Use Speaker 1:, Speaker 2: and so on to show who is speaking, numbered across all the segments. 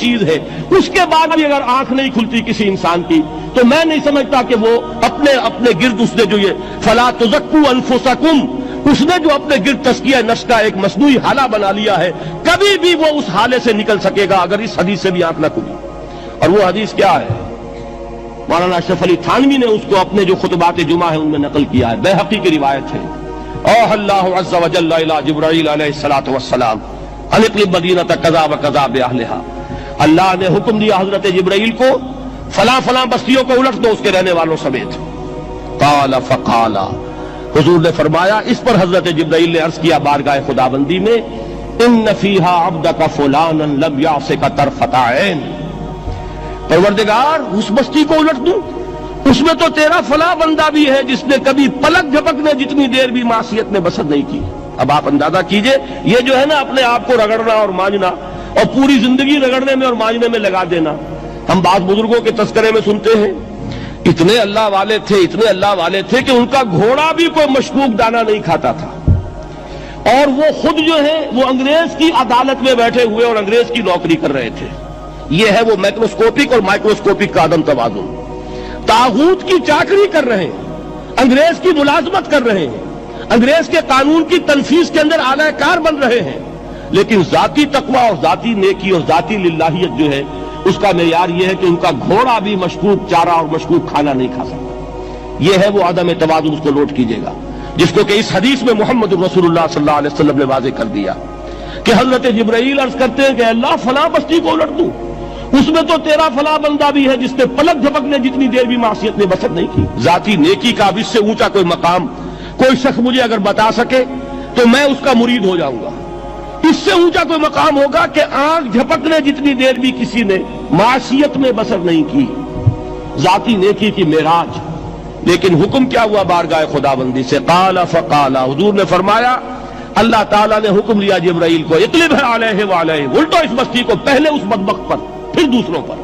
Speaker 1: چیز ہے، اس کے بعد بھی اگر آنکھ نہیں کھلتی کسی انسان کی تو میں نہیں سمجھتا کہ وہ اپنے گرد اس نے جو یہ فلا تزکوا انفسکم، اس نے جو اپنے گرد تزکیہ نفس کا ایک مصنوعی حالہ بنا لیا ہے، کبھی بھی وہ اس حالے سے نکل سکے گا اگر اس حدیث سے بھی آنکھ نہ کھلی۔ اور وہ حدیث کیا ہے؟ مولانا اشرف علی تھانوی نے اس کو اپنے جو خطبات جمعہ ہیں ان میں نقل کیا ہے، بیہقی کی روایت ہے۔ اوحى اللہ عز وجل الى جبرائیل علیہ الصلوۃ والسلام ان اقلب مدینۃ کذا وکذا باہلھا، اللہ نے حکم دیا حضرت جبرائیل کو فلاں فلاں بستیوں کو الٹ دو اس کے رہنے والوں سمیت۔ قال فقال، حضور نے فرمایا، اس پر حضرت جبرائیل نے عرض کیا بارگاہ خداوندی میں، ان فیہا عبدک فلانا لم یعصک طرفۃ عین، پروردگار اس بستی کو الٹ دوں، اس میں تو تیرا فلاں بندہ بھی ہے جس نے کبھی پلک جھپکنے جتنی دیر بھی معصیت میں بسر نہیں کی۔ اب آپ اندازہ کیجئے، یہ جو ہے نا اپنے آپ کو رگڑنا اور مانجنا اور پوری زندگی رگڑنے میں اور مانجنے میں لگا دینا، ہم بعض بزرگوں کے تذکرے میں سنتے ہیں اتنے اللہ والے تھے کہ ان کا گھوڑا بھی کوئی مشکوک دانہ نہیں کھاتا تھا، اور وہ خود جو ہے وہ انگریز کی عدالت میں بیٹھے ہوئے اور انگریز کی نوکری کر رہے تھے۔ یہ ہے وہ میکروسکوپک اور مائکروسکوپک کا عدم توازن، طاغوت کی چاکری کر رہے ہیں، انگریز کی ملازمت کر رہے ہیں، انگریز کے قانون کی تنفیذ کے اندر اعلی کار بن رہے ہیں، لیکن ذاتی تقوی اور ذاتی نیکی اور ذاتی للہیت جو ہے اس کا معیار یہ ہے کہ ان کا گھوڑا بھی مشکوک چارہ اور مشکوک کھانا نہیں کھا سکتا۔ یہ ہے وہ عدم توازن، اس کو نوٹ کیجئے گا، جس کو کہ اس حدیث میں محمد رسول اللہ صلی اللہ علیہ وسلم نے واضح کر دیا کہ حضرت جبرائیل عرض کرتے ہیں کہ اللہ فلاں بستی کو الٹ دوں، اس میں تو تیرا فلاں بندہ بھی ہے جس نے پلک جھپکنے جتنی دیر بھی معصیت میں بسر نہیں کی۔ ذاتی نیکی کا اب اس سے اونچا کوئی مقام کوئی شخص مجھے اگر بتا سکے تو میں اس کا مرید ہو جاؤں گا۔ اس سے اونچا کوئی مقام ہوگا کہ آنکھ جھپکنے جتنی دیر بھی کسی نے معصیت میں بسر نہیں کی، ذاتی نیکی کی معراج۔ لیکن حکم کیا ہوا بارگاہ خداوندی سے؟ قال فقال، حضور نے فرمایا، اللہ تعالیٰ نے حکم دیا جبرائیل کو، اقلب علیہ وعلیہ، الٹو اس بستی کو، پہلے اس بدبخت پر پھر دوسروں پر۔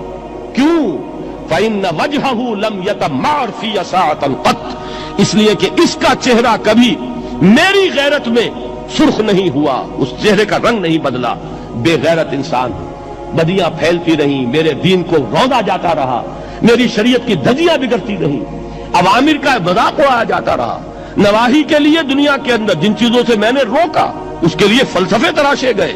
Speaker 1: کیوں؟ فإن وجہہ لم یتمار فی ساعۃ قط، اس لیے کہ اس کا چہرہ کبھی میری غیرت میں سرخ نہیں ہوا، اس چہرے کا رنگ نہیں بدلا۔ بے غیرت انسان، بدیاں پھیلتی رہیں، میرے دین کو روندا جاتا رہا، میری شریعت کی دھجیاں بگڑتی رہیں، عوامر کا مذاق اڑایا جاتا رہا، نواہی کے لیے دنیا کے اندر جن چیزوں سے میں نے روکا اس کے لیے فلسفے تراشے گئے،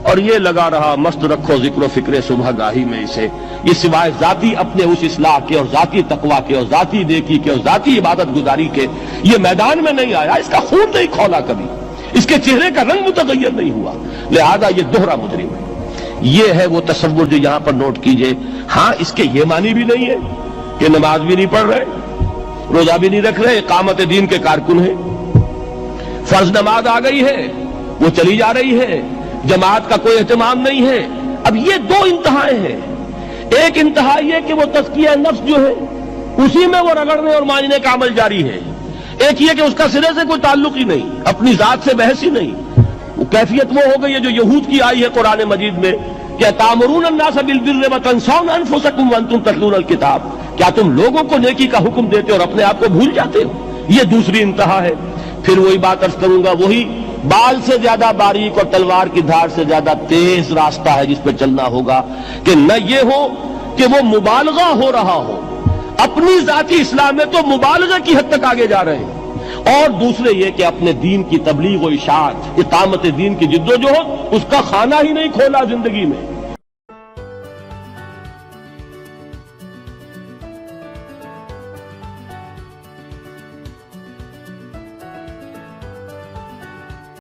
Speaker 1: اور یہ لگا رہا مست رکھو ذکر و فکر صبح گاہی میں اسے، یہ سوائے ذاتی اپنے اس اصلاح کے اور ذاتی تقوی کے اور ذاتی نیکی کے اور ذاتی عبادت گزاری کے یہ میدان میں نہیں آیا، اس کا خون نہیں کھولا کبھی، اس کے چہرے کا رنگ متغیر نہیں ہوا، لہذا یہ دوہرا مجرم ہے۔ یہ ہے وہ تصور جو یہاں پر نوٹ کیجئے۔ ہاں، اس کے یہ معنی بھی نہیں ہے کہ نماز بھی نہیں پڑھ رہے، روزہ بھی نہیں رکھ رہے، اقامت دین کے کارکن ہیں، فرض نماز آ گئی ہے وہ چلی جا رہی ہے، جماعت کا کوئی اہتمام نہیں ہے۔ اب یہ دو انتہائیں ہیں، ایک انتہا یہ کہ وہ تزکیہ نفس جو ہے اسی میں وہ رگڑنے اور مانجنے کا عمل جاری ہے، ایک یہ کہ اس کا سرے سے کوئی تعلق ہی نہیں، اپنی ذات سے بحث ہی نہیں۔ وہ کیفیت وہ ہو گئی ہے جو یہود کی آئی ہے قرآن مجید میں کہ تامرون الناس بالبر وتنسون انفسکم وانتم تتلون الکتاب، کیا تم لوگوں کو نیکی کا حکم دیتے اور اپنے آپ کو بھول جاتے ہو؟ یہ دوسری انتہا ہے۔ پھر وہی بات عرض کروں گا، وہی بال سے زیادہ باریک اور تلوار کی دھار سے زیادہ تیز راستہ ہے جس پہ چلنا ہوگا، کہ نہ یہ ہو کہ وہ مبالغہ ہو رہا ہو، اپنی ذاتی اصلاح میں تو مبالغہ کی حد تک آگے جا رہے ہیں، اور دوسرے یہ کہ اپنے دین کی تبلیغ و اشاعت، اقامت دین کی جد و جہد، اس کا خانہ ہی نہیں کھولا زندگی میں۔